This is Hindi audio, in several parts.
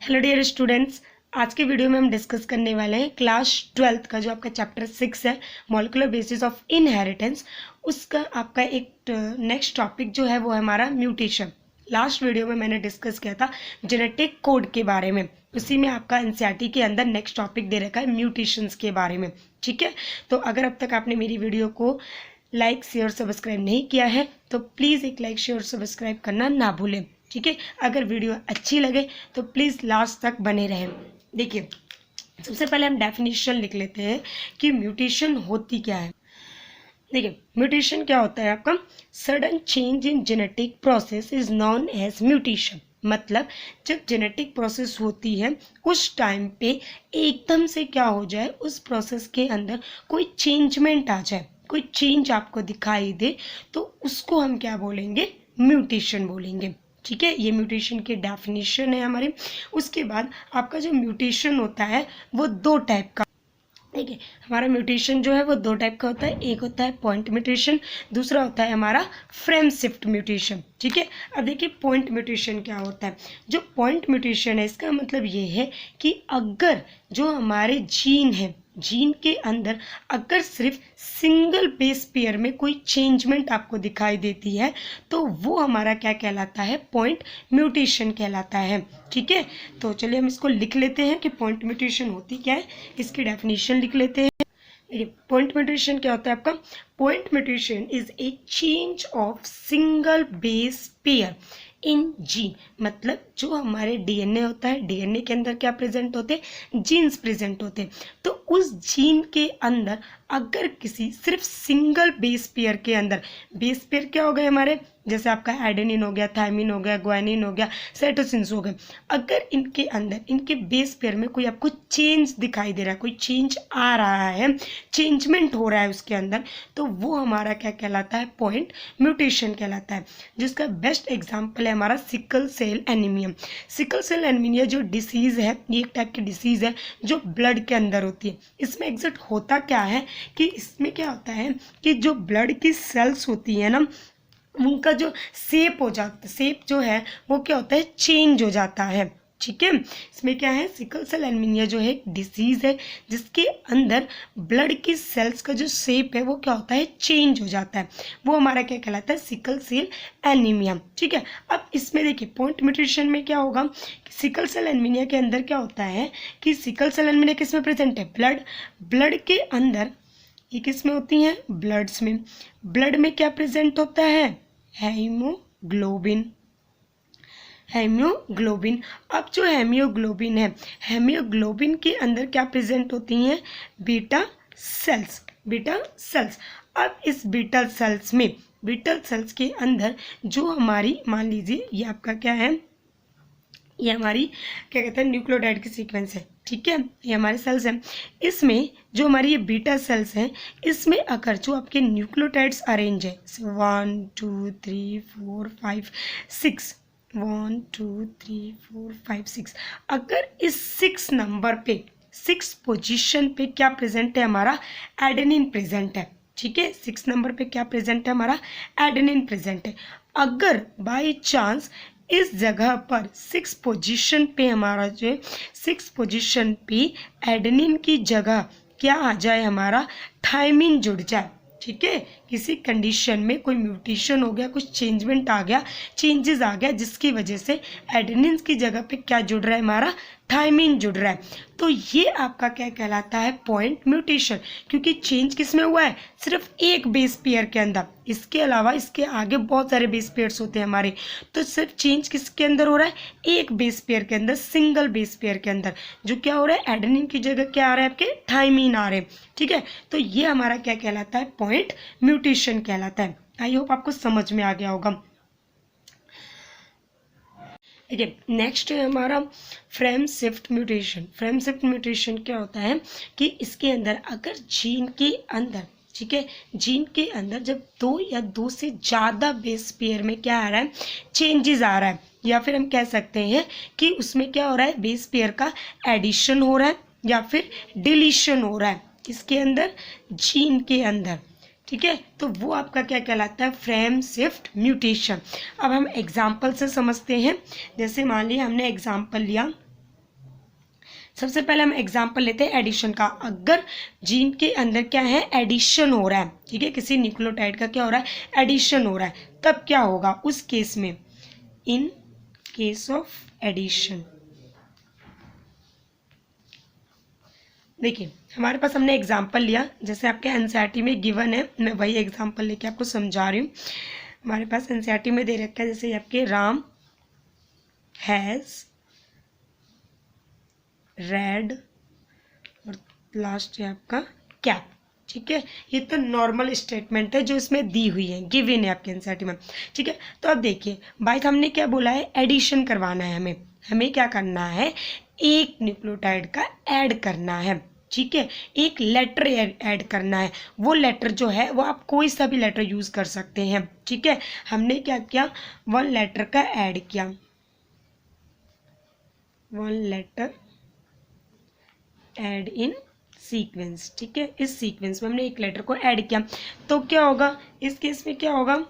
हेलो डियर स्टूडेंट्स, आज के वीडियो में हम डिस्कस करने वाले हैं क्लास 12th का जो आपका चैप्टर 6 है मॉलिक्यूलर बेसिस ऑफ इनहेरिटेंस। उसका आपका एक नेक्स्ट टॉपिक जो है वो है हमारा म्यूटेशन। लास्ट वीडियो में मैंने डिस्कस किया था जेनेटिक कोड के बारे में, उसी में आपका एनसीईआरटी के अंदर नेक्स्ट टॉपिक दे रखा है म्यूटेशंस के बारे में। ठीक है, तो अगर अब तक आपने मेरी वीडियो को लाइक शेयर सब्सक्राइब नहीं किया है तो प्लीज़ एक लाइक शेयर सब्सक्राइब करना ना भूलें। ठीक है, अगर वीडियो अच्छी लगे तो प्लीज़ लास्ट तक बने रहें। देखिए, सबसे पहले हम डेफिनेशन लिख लेते हैं कि म्यूटेशन होती क्या है। देखिए, म्यूटेशन क्या होता है आपका, sudden change in genetic process is known as mutation. मतलब जब जेनेटिक प्रोसेस होती है उस टाइम पे एकदम से क्या हो जाए, उस प्रोसेस के अंदर कोई चेंजमेंट आ जाए, कोई चेंज आपको दिखाई दे, तो उसको हम क्या बोलेंगे, म्यूटेशन बोलेंगे। ठीक है, ये म्यूटेशन की डेफिनेशन है हमारी। उसके बाद आपका जो म्यूटेशन होता है वो दो टाइप का। देखिए, हमारा म्यूटेशन जो है वो दो टाइप का होता है। एक होता है पॉइंट म्यूटेशन, दूसरा होता है हमारा फ्रेम शिफ्ट म्यूटेशन। ठीक है, अब देखिए पॉइंट म्यूटेशन क्या होता है। जो पॉइंट म्यूटेशन है इसका मतलब ये है कि अगर जो हमारे जीन है, जीन के अंदर अगर सिर्फ सिंगल बेस पेयर में कोई चेंजमेंट आपको दिखाई देती है तो वो हमारा क्या कहलाता है, पॉइंट म्यूटेशन कहलाता है। ठीक है, तो चलिए हम इसको लिख लेते हैं कि पॉइंट म्यूटेशन होती क्या है, इसकी डेफिनेशन लिख लेते हैं। देखिए, पॉइंट म्यूटेशन क्या होता है आपका, point mutation is a change of single base pair in gene. मतलब जो हमारे डीएनए होता है, डीएनए के अंदर क्या प्रेजेंट होते हैं, जीन्स प्रेजेंट होते हैं। तो उस जीन के अंदर अगर किसी सिर्फ सिंगल बेस पेयर के अंदर, बेस पेयर क्या हो गए हमारे, जैसे आपका एडेनिन हो गया, थायमिन हो गया, ग्वानिन हो गया, साइटोसिन्स हो गए, अगर इनके अंदर इनके बेस पेयर में कोई आपको चेंज दिखाई दे रहा है, कोई चेंज आ रहा है, चेंजमेंट हो रहा है उसके अंदर, तो वो हमारा क्या कहलाता है, पॉइंट म्यूटेशन कहलाता है। जिसका बेस्ट एग्जाम्पल है हमारा sickle cell anaemia. Sickle cell anaemia जो डिसीज़ है, ये एक टाइप की डिसीज़ है जो ब्लड के अंदर होती है। इसमें एग्जैक्ट होता क्या है कि इसमें क्या होता है कि जो ब्लड की सेल्स होती है ना, उनका जो शेप हो जाता, शेप जो है वो क्या होता है, चेंज हो जाता है। ठीक है, इसमें क्या है, सिकल सेल एनीमिया जो है एक डिसीज़ है जिसके अंदर ब्लड की सेल्स का जो शेप है वो क्या होता है, चेंज हो जाता है। वो हमारा क्या कहलाता है, सिकल सेल एनीमिया। ठीक है, अब इसमें देखिए पॉइंट म्यूटेशन में क्या होगा, सिकल सेल एनीमिया के अंदर क्या होता है कि सिकल सेल एनीमिया किस में प्रेजेंट है, ब्लड के अंदर। ये किस में होती हैं, ब्लड्स में। ब्लड में क्या प्रेजेंट होता है, हेमोग्लोबिन। हेमियोग्लोबिन। अब जो हेमियोग्लोबिन है, हेमियोग्लोबिन के अंदर क्या प्रेजेंट होती हैं, बीटा सेल्स। Beta cells. अब इस बीटा सेल्स में, बीटा सेल्स के अंदर जो हमारी, मान लीजिए ये आपका क्या है, ये हमारी क्या कहते हैं, न्यूक्लियोटाइड की सीक्वेंस है। ठीक है, ये हमारे सेल्स हैं। इसमें जो हमारी ये बीटा सेल्स हैं, इसमें अगर जो आपके न्यूक्लियोटाइड्स अरेंज है, 1 2 3 4 5 6, 1 2 3 4 5 6, अगर इस 6 नंबर पे, 6 पोजीशन पे क्या प्रेजेंट है, हमारा एडेनिन प्रेजेंट है। ठीक है, 6 नंबर पे क्या प्रेजेंट है, हमारा एडेनिन प्रेजेंट है। अगर बाई चांस इस जगह पर 6 पोजीशन पे हमारा जो है, 6 पोजीशन पे एडेनिन की जगह क्या आ जाए, हमारा थायमिन जुड़ जाए। ठीक है, किसी कंडीशन में कोई म्यूटेशन हो गया, कुछ चेंजमेंट आ गया, चेंजेस आ गया, जिसकी वजह से एडेनिन की जगह पे क्या जुड़ रहा है, हमारा थायमिन जुड़ रहा है, तो ये आपका क्या कहलाता है, पॉइंट म्यूटेशन। क्योंकि चेंज किस में हुआ है, सिर्फ एक बेस पेयर के अंदर, इसके अलावा इसके आगे बहुत सारे बेस पेयर्स होते हैं हमारे, तो सिर्फ चेंज किसके अंदर हो रहा है, एक बेस पेयर के अंदर, सिंगल बेस पेयर के अंदर, जो क्या हो रहा है, एडेनिन की जगह क्या आ रहा है, आपके थायमिन आ रहे हैं। ठीक है, तो ये हमारा क्या कहलाता है, पॉइंट म्यूटेशन कहलाता है। आई होप आपको समझ में आ गया होगा। देखिए, नेक्स्ट है हमारा frame shift mutation. Frame shift mutation क्या होता है कि इसके अंदर अगर जीन के अंदर, ठीक है, जीन के अंदर जब 2 या 2 से ज़्यादा बेस पेयर में क्या आ रहा है, चेंजेस आ रहा है, या फिर हम कह सकते हैं कि उसमें क्या हो रहा है, बेस पेयर का एडिशन हो रहा है या फिर डिलीशन हो रहा है इसके अंदर, जीन के अंदर। ठीक है, तो वो आपका क्या कहलाता है, फ्रेम शिफ्ट म्यूटेशन। अब हम एग्जाम्पल से समझते हैं। जैसे मान लिया हमने एग्जाम्पल लिया सबसे पहले हम एग्जांपल लेते हैं एडिशन का। अगर जीन के अंदर क्या है, एडिशन हो रहा है, ठीक है, किसी न्यूक्लियोटाइड का क्या हो रहा है, एडिशन हो रहा है, तब क्या होगा उस केस में, इन केस ऑफ एडिशन। देखिए हमारे पास हमने एग्जाम्पल लिया, जैसे आपके एनसीईआरटी में गिवन है, मैं वही एग्जाम्पल लेके आपको समझा रही हूँ। हमारे पास एनसीईआरटी में दे रखा है, जैसे आपके राम हैज़ रेड और लास्ट है आपका कैप, ठीक है। ये तो नॉर्मल स्टेटमेंट है जो इसमें दी हुई है, गिवन है आपके एनसीईआरटी में, ठीक है। तो अब देखिए भाई हमने क्या बोला है, एडिशन करवाना है हमें, हमें क्या करना है, एक न्यूक्लियोटाइड का ऐड करना है, ठीक है, एक लेटर ऐड करना है। वो लेटर जो है वो आप कोई सा भी लेटर यूज कर सकते हैं, ठीक है। हमने क्या किया, वन लेटर का ऐड किया, one letter add in sequence, ठीक है। इस सीक्वेंस में हमने एक लेटर को ऐड किया, तो क्या होगा इस केस में, क्या होगा,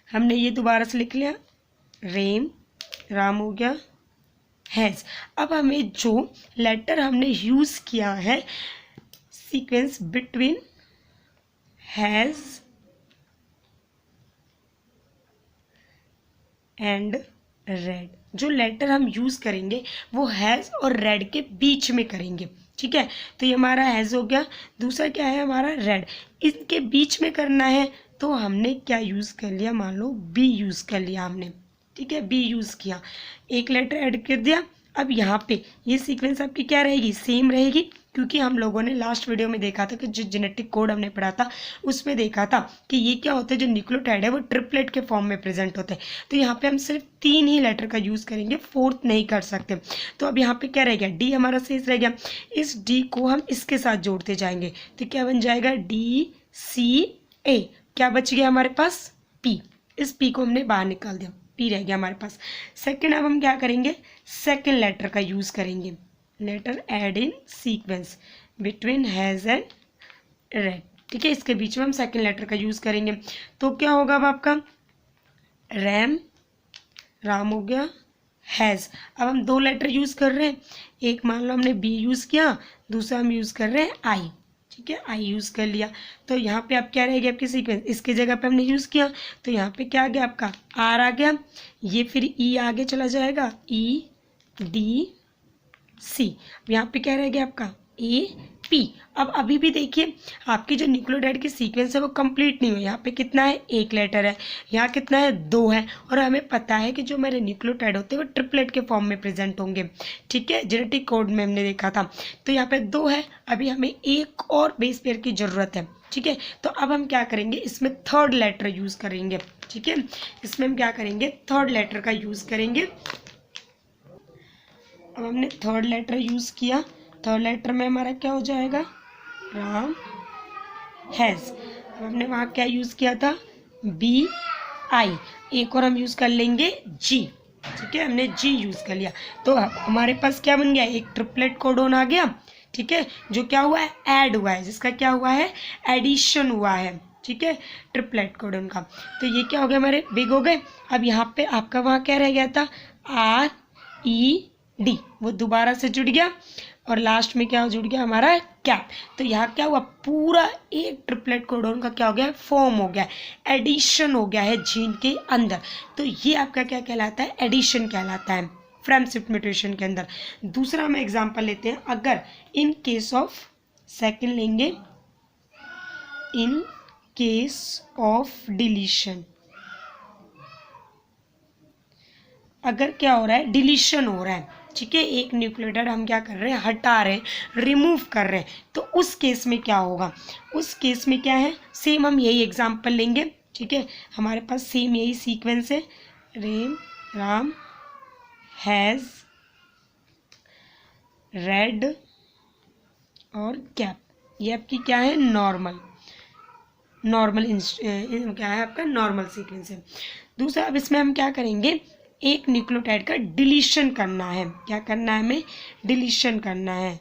हमने ये दोबारा से लिख लिया, राम हो गया, हैज़। अब हमें जो लेटर हमने यूज किया है sequence between has and red, जो लेटर हम यूज करेंगे वो हैज़ और रेड के बीच में करेंगे, ठीक है। तो ये हमारा हैज़ हो गया, दूसरा क्या है हमारा रेड, इसके बीच में करना है, तो हमने क्या यूज कर लिया, मान लो बी यूज कर लिया हमने, ठीक है, बी यूज किया, एक लेटर ऐड कर दिया। अब यहाँ पे ये सीक्वेंस आपकी क्या रहेगी, सेम रहेगी, क्योंकि हम लोगों ने लास्ट वीडियो में देखा था कि जो जेनेटिक कोड हमने पढ़ा था उसमें देखा था कि ये क्या होता है, जो न्यूक्लियोटाइड है वो ट्रिपलेट के फॉर्म में प्रेजेंट होते हैं। तो यहाँ पे हम सिर्फ 3 ही लेटर का यूज करेंगे, फोर्थ नहीं कर सकते। तो अब यहाँ पे क्या रह गया, डी हमारा शेष रह गया, इस डी को हम इसके साथ जोड़ते जाएंगे, तो क्या बन जाएगा, DCA, क्या बच गया हमारे पास, पी, इस पी को हमने बाहर निकाल दिया, पी रह गया हमारे पास। सेकंड अब हम क्या करेंगे, सेकंड लेटर का यूज करेंगे, letter add in sequence between has and red, ठीक है, इसके बीच में हम सेकंड लेटर का यूज करेंगे। तो क्या होगा अब आपका, राम हो गया, हैज़। अब हम 2 लेटर यूज कर रहे हैं, एक मान लो हमने बी यूज किया, दूसरा हम यूज कर रहे हैं आई, ठीक है, आई यूज कर लिया। तो यहाँ पे आप क्या रहेगी आपकी सीक्वेंस, इसके जगह पे हमने यूज किया, तो यहाँ पे क्या आ गया आपका, आर आ गया, ये फिर ई आगे चला जाएगा, EDC, यहाँ पे क्या रह गया आपका, AP। अब अभी भी देखिए आपकी जो न्यूक्लियोटाइड की सीक्वेंस है वो कंप्लीट नहीं हुई, यहाँ पे कितना है, एक लेटर है, यहाँ कितना है, 2 है, और हमें पता है कि जो हमारे न्यूक्लियोटाइड होते हैं वो ट्रिपलेट के फॉर्म में प्रेजेंट होंगे, ठीक है, जेनेटिक कोड में हमने देखा था। तो यहाँ पे 2 है, अभी हमें एक और बेस पेयर की जरूरत है, ठीक है। तो अब हम क्या करेंगे, इसमें थर्ड लेटर यूज करेंगे, ठीक है, इसमें हम क्या करेंगे, थर्ड लेटर का यूज करेंगे। अब हमने थर्ड लेटर यूज किया, थर्ड लेटर में हमारा क्या हो जाएगा, राम हैज़। अब हमने वहाँ क्या यूज किया था, BI, एक और हम यूज कर लेंगे G, ठीक है, हमने G यूज कर लिया। तो हमारे पास क्या बन गया, एक ट्रिपलेट कोडोन आ गया, ठीक है, जो क्या हुआ है, ऐड हुआ है, जिसका क्या हुआ है, एडिशन हुआ है, ठीक है, ट्रिपलेट कोडोन का। तो ये क्या हो गया, हमारे बिग हो गए। अब यहाँ पे आपका वहाँ क्या रह गया था, RED, वो दोबारा से जुड़ गया, और लास्ट में क्या जुड़ गया हमारा, कैप। तो यहाँ क्या हुआ, पूरा एक ट्रिपलेट कोडोन का क्या हो गया, फॉर्म हो गया, एडिशन हो गया है जीन के अंदर। तो ये आपका क्या कहलाता है, एडिशन कहलाता है फ्रेम शिफ्ट म्यूटेशन के अंदर। दूसरा हम एग्जांपल लेते हैं, अगर इन केस ऑफ, सेकंड लेंगे, इन केस ऑफ डिलीशन, अगर क्या हो रहा है, डिलीशन हो रहा है, ठीक है, एक न्यूक्लियोटाइड हम क्या कर रहे हैं, हटा रहे हैं, रिमूव कर रहे हैं, तो उस केस में क्या होगा, उस केस में क्या है, सेम हम यही एग्जांपल लेंगे, ठीक है, हमारे पास सेम यही सीक्वेंस है, राम हैज़ रेड और कैप, ये आपकी क्या है, नॉर्मल क्या है आपका, नॉर्मल सीक्वेंस है। दूसरा अब इसमें हम क्या करेंगे, एक न्यूक्लियोटाइड का डिलीशन करना है, क्या करना है हमें, डिलीशन करना है,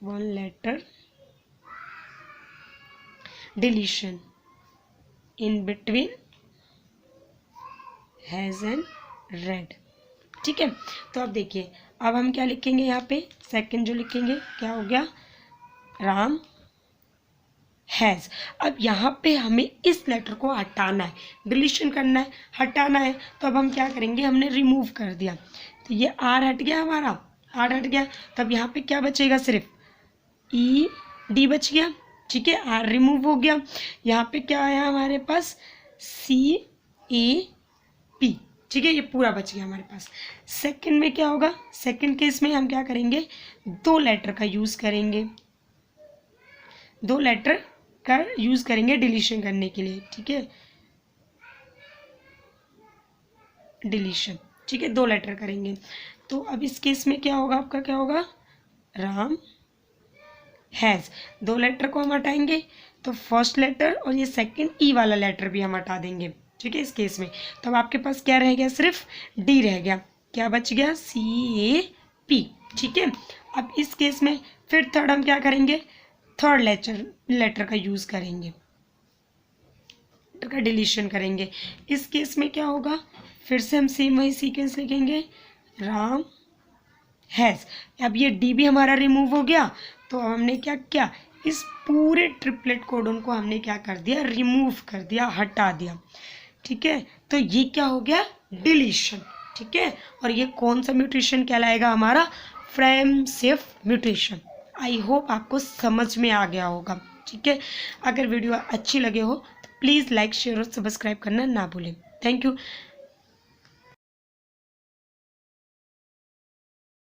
one letter deletion in between has and red, ठीक है। तो अब देखिए अब हम क्या लिखेंगे यहाँ पे, सेकंड जो लिखेंगे क्या हो गया, राम हैज़। अब यहाँ पे हमें इस लेटर को हटाना है, डिलीशन करना है, हटाना है। तो अब हम क्या करेंगे, हमने रिमूव कर दिया तो ये आर हट गया, हमारा आर हट गया। तब यहाँ पे क्या बचेगा, सिर्फ ई डी बच गया, ठीक है, आर रिमूव हो गया। यहाँ पे क्या आया हमारे पास, सी ए पी, ठीक है, ये पूरा बच गया हमारे पास। सेकंड में क्या होगा, सेकंड केस में हम क्या करेंगे, दो लेटर का यूज़ करेंगे, दो लेटर का यूज़ करेंगे डिलीशन करने के लिए, ठीक है, डिलीशन, ठीक है, दो लेटर करेंगे। तो अब इस केस में क्या होगा, आपका क्या होगा, राम हैज़। दो लेटर को हम हटाएंगे तो फर्स्ट लेटर और ये सेकंड ई वाला लेटर भी हम हटा देंगे, ठीक है, इस केस में। तब आपके पास क्या रह गया, सिर्फ डी रह गया, क्या बच गया, सी ए पी, ठीक है। अब इस केस में फिर थर्ड हम क्या करेंगे, थर्ड लेटर का यूज़ करेंगे, का डिलीशन करेंगे। इस केस में क्या होगा, फिर से हम सेम वही सीक्वेंस लिखेंगे, राम हैज़। अब ये डी भी हमारा रिमूव हो गया, तो अब हमने क्या किया, इस पूरे ट्रिपलेट कोडन को हमने क्या कर दिया, रिमूव कर दिया, हटा दिया, ठीक है। तो ये क्या हो गया, डिलीशन, ठीक है। और ये कौन सा म्यूटेशन कहलाएगा, हमारा frame shift mutation. I hope आपको समझ में आ गया होगा, ठीक है। अगर वीडियो अच्छी लगे हो तो प्लीज़ लाइक, शेयर और सब्सक्राइब करना ना भूलें। Thank you.